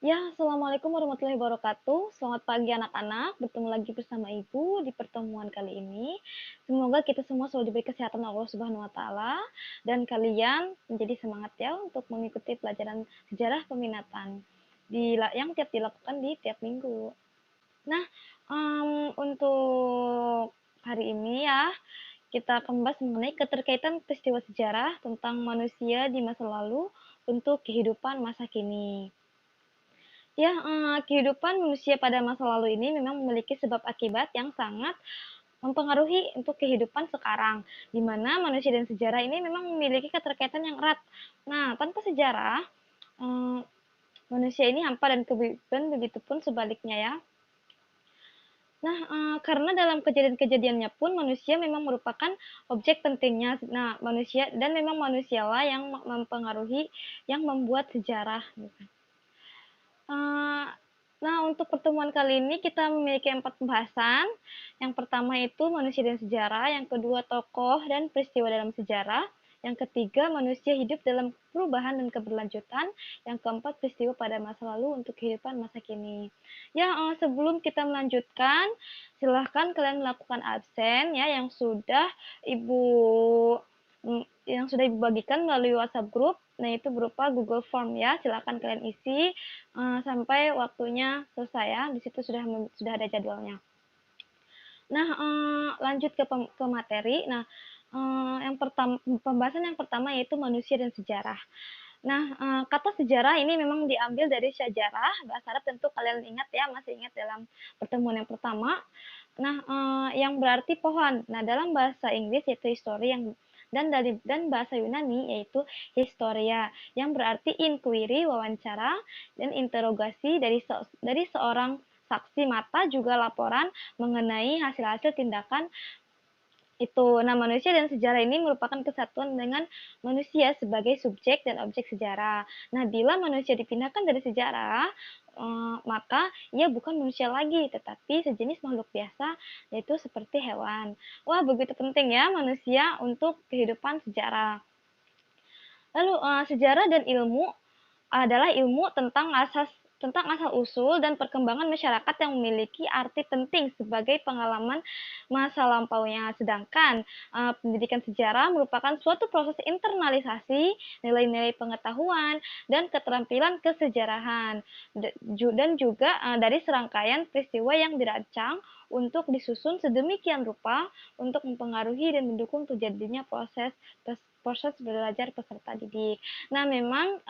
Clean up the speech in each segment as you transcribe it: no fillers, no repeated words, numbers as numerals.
Ya, assalamualaikum warahmatullahi wabarakatuh. Selamat pagi anak-anak, bertemu lagi bersama Ibu di pertemuan kali ini. Semoga kita semua selalu diberi kesehatan Allah Subhanahu wa taala dan kalian menjadi semangat ya untuk mengikuti pelajaran sejarah peminatan yang tiap dilakukan di tiap minggu. Nah, untuk hari ini ya, kita akan membahas mengenai keterkaitan peristiwa sejarah tentang manusia di masa lalu untuk kehidupan masa kini. Ya, kehidupan manusia pada masa lalu ini memang memiliki sebab akibat yang sangat mempengaruhi untuk kehidupan sekarang, di mana manusia dan sejarah ini memang memiliki keterkaitan yang erat. Nah, tanpa sejarah, eee, manusia ini hampa dan begitu pun sebaliknya ya. Nah, karena dalam kejadian-kejadiannya pun manusia memang merupakan objek pentingnya. Nah, manusia dan memang manusialah yang mempengaruhi, yang membuat sejarah, gitu. Eee, nah, untuk pertemuan kali ini kita memiliki 4 pembahasan. Yang pertama itu manusia dan sejarah, yang kedua tokoh dan peristiwa dalam sejarah, yang ketiga manusia hidup dalam perubahan dan keberlanjutan, yang keempat peristiwa pada masa lalu untuk kehidupan masa kini. Ya, sebelum kita melanjutkan, silahkan kalian melakukan absen ya Ibu yang sudah Ibu bagikan melalui WhatsApp Group. Nah, itu berupa Google Form ya, silakan kalian isi sampai waktunya selesai ya. Di situ sudah ada jadwalnya. Nah, lanjut ke materi. Nah, pembahasan yang pertama yaitu manusia dan sejarah. Nah, kata sejarah ini memang diambil dari syajarah, bahasa Arab tentu kalian ingat ya, masih ingat dalam pertemuan yang pertama. Nah, yang berarti pohon. Nah, dalam bahasa Inggris yaitu history dan bahasa Yunani yaitu historia, yang berarti inquiry, wawancara, dan interogasi dari seorang saksi mata juga laporan mengenai hasil-hasil tindakan itu. Nah, manusia dan sejarah ini merupakan kesatuan dengan manusia sebagai subjek dan objek sejarah. Nah, bila manusia dipindahkan dari sejarah, maka ia bukan manusia lagi, tetapi sejenis makhluk biasa, yaitu seperti hewan. Wah, begitu penting ya manusia untuk kehidupan sejarah. Lalu, sejarah dan ilmu adalah ilmu tentang asal-usul dan perkembangan masyarakat yang memiliki arti penting sebagai pengalaman masa lampaunya. Sedangkan, pendidikan sejarah merupakan suatu proses internalisasi nilai-nilai pengetahuan dan keterampilan kesejarahan, dan juga, dari serangkaian peristiwa yang dirancang untuk disusun sedemikian rupa untuk mempengaruhi dan mendukung terjadinya proses belajar peserta didik. Nah, memang,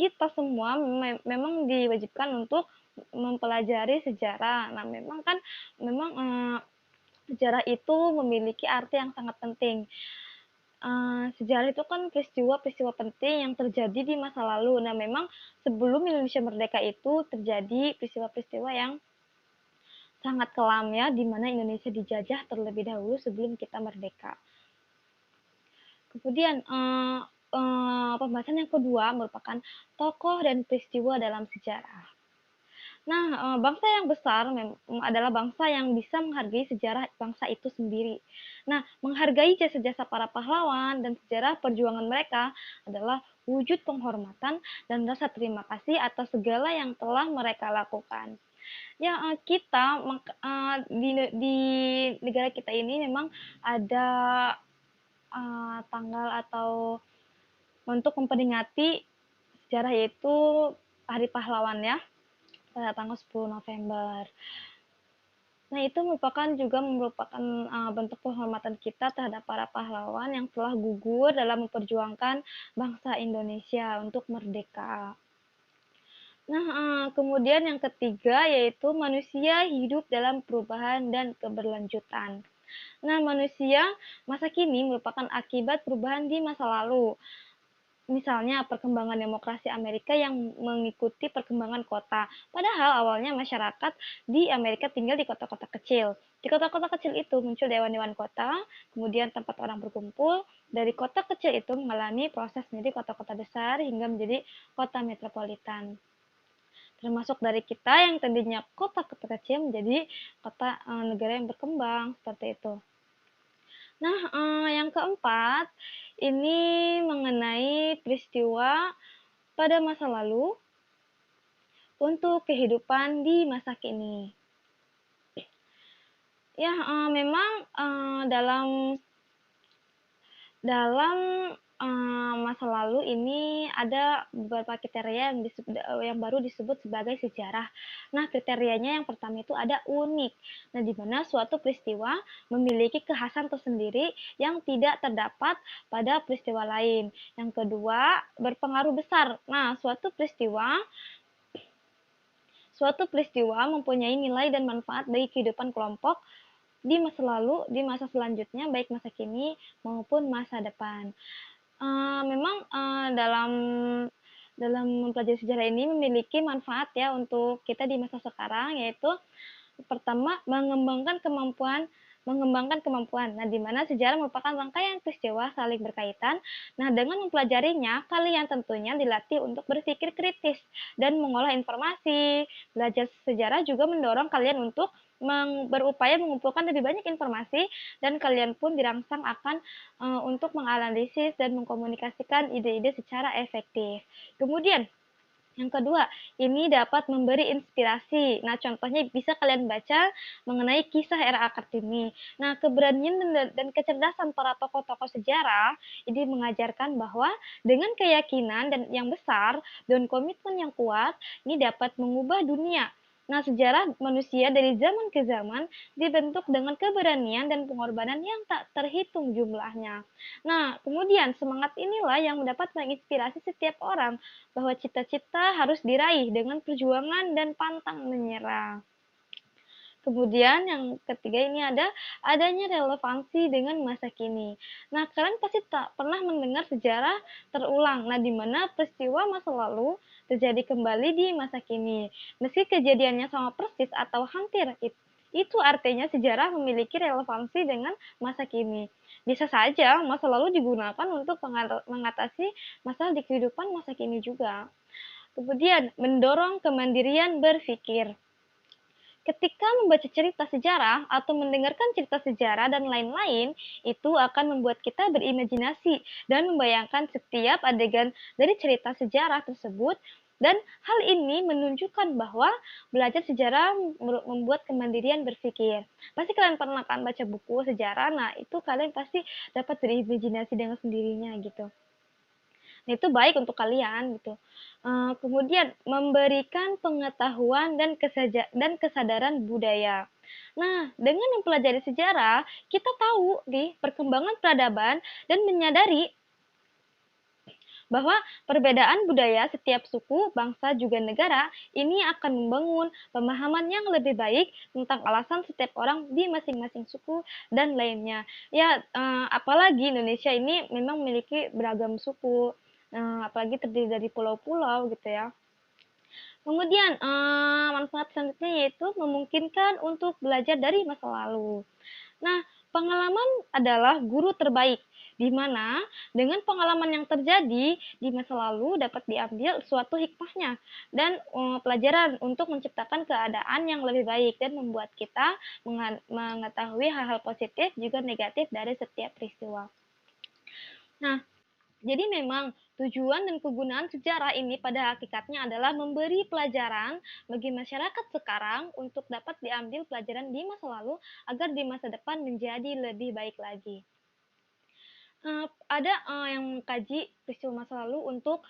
kita semua memang diwajibkan untuk mempelajari sejarah. Nah, memang sejarah itu memiliki arti yang sangat penting. Sejarah itu kan peristiwa-peristiwa penting yang terjadi di masa lalu. Nah, memang sebelum Indonesia merdeka itu terjadi peristiwa-peristiwa yang sangat kelam ya, di mana Indonesia dijajah terlebih dahulu sebelum kita merdeka. Kemudian, pembahasan yang kedua merupakan tokoh dan peristiwa dalam sejarah. Nah, bangsa yang besar adalah bangsa yang bisa menghargai sejarah bangsa itu sendiri. Nah, menghargai jasa-jasa para pahlawan dan sejarah perjuangan mereka adalah wujud penghormatan dan rasa terima kasih atas segala yang telah mereka lakukan. Ya, kita di negara kita ini memang ada, tanggal atau untuk memperingati sejarah yaitu Hari Pahlawan ya, pada tanggal 10 November. Nah, itu merupakan bentuk penghormatan kita terhadap para pahlawan yang telah gugur dalam memperjuangkan bangsa Indonesia untuk merdeka. Nah, kemudian yang ketiga yaitu manusia hidup dalam perubahan dan keberlanjutan. Nah, manusia masa kini merupakan akibat perubahan di masa lalu. Misalnya perkembangan demokrasi Amerika yang mengikuti perkembangan kota. Padahal awalnya masyarakat di Amerika tinggal di kota-kota kecil. Di kota-kota kecil itu muncul dewan-dewan kota, kemudian tempat orang berkumpul. Dari kota kecil itu mengalami proses menjadi kota-kota besar hingga menjadi kota metropolitan. Termasuk dari kita yang tadinya kota-kota kecil menjadi negara yang berkembang seperti itu. Nah, yang keempat, ini mengenai peristiwa pada masa lalu untuk kehidupan di masa kini. Ya, memang, dalam dalam, masa lalu ini ada beberapa kriteria yang baru disebut sebagai sejarah. Nah, kriterianya yang pertama itu ada unik. Nah, di mana suatu peristiwa memiliki kekhasan tersendiri yang tidak terdapat pada peristiwa lain. Yang kedua, berpengaruh besar. Nah, suatu peristiwa mempunyai nilai dan manfaat bagi kehidupan kelompok di masa lalu, di masa selanjutnya, baik masa kini maupun masa depan. Memang, dalam mempelajari sejarah ini memiliki manfaat ya untuk kita di masa sekarang, yaitu pertama, mengembangkan kemampuan. Nah, di mana sejarah merupakan rangkaian peristiwa saling berkaitan. Nah, dengan mempelajarinya, kalian tentunya dilatih untuk berpikir kritis dan mengolah informasi. Belajar sejarah juga mendorong kalian untuk berupaya mengumpulkan lebih banyak informasi, dan kalian pun dirangsang akan untuk menganalisis dan mengkomunikasikan ide-ide secara efektif. Kemudian yang kedua, ini dapat memberi inspirasi. Nah, contohnya bisa kalian baca mengenai kisah era Kartini. Nah, keberanian dan kecerdasan para tokoh-tokoh sejarah ini mengajarkan bahwa dengan keyakinan dan yang besar dan komitmen yang kuat, ini dapat mengubah dunia. Nah, sejarah manusia dari zaman ke zaman dibentuk dengan keberanian dan pengorbanan yang tak terhitung jumlahnya. Nah, kemudian semangat inilah yang dapat menginspirasi setiap orang bahwa cita-cita harus diraih dengan perjuangan dan pantang menyerah. Kemudian yang ketiga ini adanya relevansi dengan masa kini. Nah, kalian pasti tak pernah mendengar sejarah terulang. Nah, di mana peristiwa masa lalu terjadi kembali di masa kini. Meski kejadiannya sama persis atau hampir itu artinya sejarah memiliki relevansi dengan masa kini. Bisa saja masa lalu digunakan untuk mengatasi masalah di kehidupan masa kini juga. Kemudian, mendorong kemandirian berpikir. Ketika membaca cerita sejarah atau mendengarkan cerita sejarah dan lain-lain, itu akan membuat kita berimajinasi dan membayangkan setiap adegan dari cerita sejarah tersebut, dan hal ini menunjukkan bahwa belajar sejarah membuat kemandirian berpikir. Pasti kalian pernah kan baca buku sejarah, nah itu kalian pasti dapat berimajinasi dengan sendirinya gitu. Nah, itu baik untuk kalian gitu. Kemudian memberikan pengetahuan dan kesadaran budaya. Nah, dengan mempelajari sejarah, kita tahu nih perkembangan peradaban dan menyadari bahwa perbedaan budaya setiap suku, bangsa, juga negara ini akan membangun pemahaman yang lebih baik tentang alasan setiap orang di masing-masing suku dan lainnya. Ya, apalagi Indonesia ini memang memiliki beragam suku, apalagi terdiri dari pulau-pulau gitu ya. Kemudian, manfaat selanjutnya yaitu memungkinkan untuk belajar dari masa lalu. Nah, pengalaman adalah guru terbaik, di mana dengan pengalaman yang terjadi di masa lalu dapat diambil suatu hikmahnya dan pelajaran untuk menciptakan keadaan yang lebih baik dan membuat kita mengetahui hal-hal positif juga negatif dari setiap peristiwa. Nah, jadi memang tujuan dan kegunaan sejarah ini pada hakikatnya adalah memberi pelajaran bagi masyarakat sekarang untuk dapat diambil pelajaran di masa lalu agar di masa depan menjadi lebih baik lagi. Ada yang mengkaji peristiwa masa lalu untuk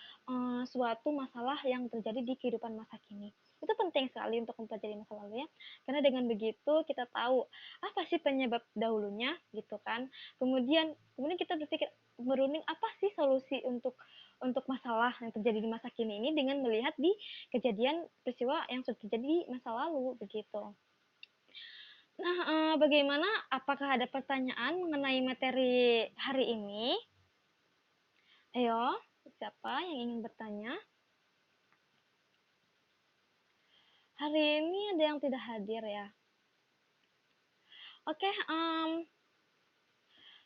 suatu masalah yang terjadi di kehidupan masa kini. Itu penting sekali untuk mempelajari masa lalu ya, karena dengan begitu kita tahu apa sih penyebab dahulunya gitu kan. Kemudian kita berpikir merunding apa sih solusi untuk masalah yang terjadi di masa kini ini dengan melihat di kejadian peristiwa yang sudah terjadi di masa lalu begitu. Nah, bagaimana? Apakah ada pertanyaan mengenai materi hari ini? Ayo, siapa yang ingin bertanya? Hari ini ada yang tidak hadir ya? Oke,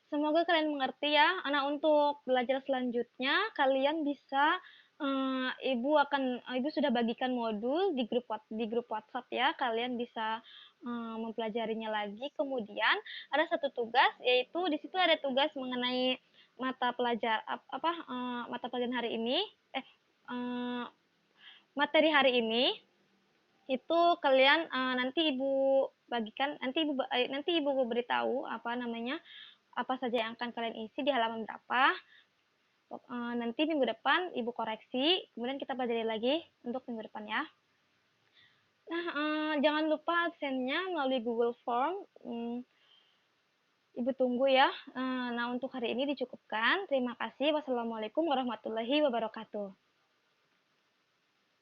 semoga kalian mengerti ya. Nah, untuk belajar selanjutnya kalian bisa ibu sudah bagikan modul di grup WhatsApp ya. Kalian bisa mempelajarinya lagi. Kemudian ada satu tugas, yaitu di situ ada tugas mengenai mata pelajaran hari ini, materi hari ini. Itu kalian, nanti Ibu beritahu, apa saja yang akan kalian isi di halaman berapa, nanti minggu depan Ibu koreksi, kemudian kita pelajari lagi untuk minggu depan ya. Nah, jangan lupa absennya melalui Google Form, Ibu tunggu ya. Nah, untuk hari ini dicukupkan. Terima kasih. Wassalamualaikum warahmatullahi wabarakatuh.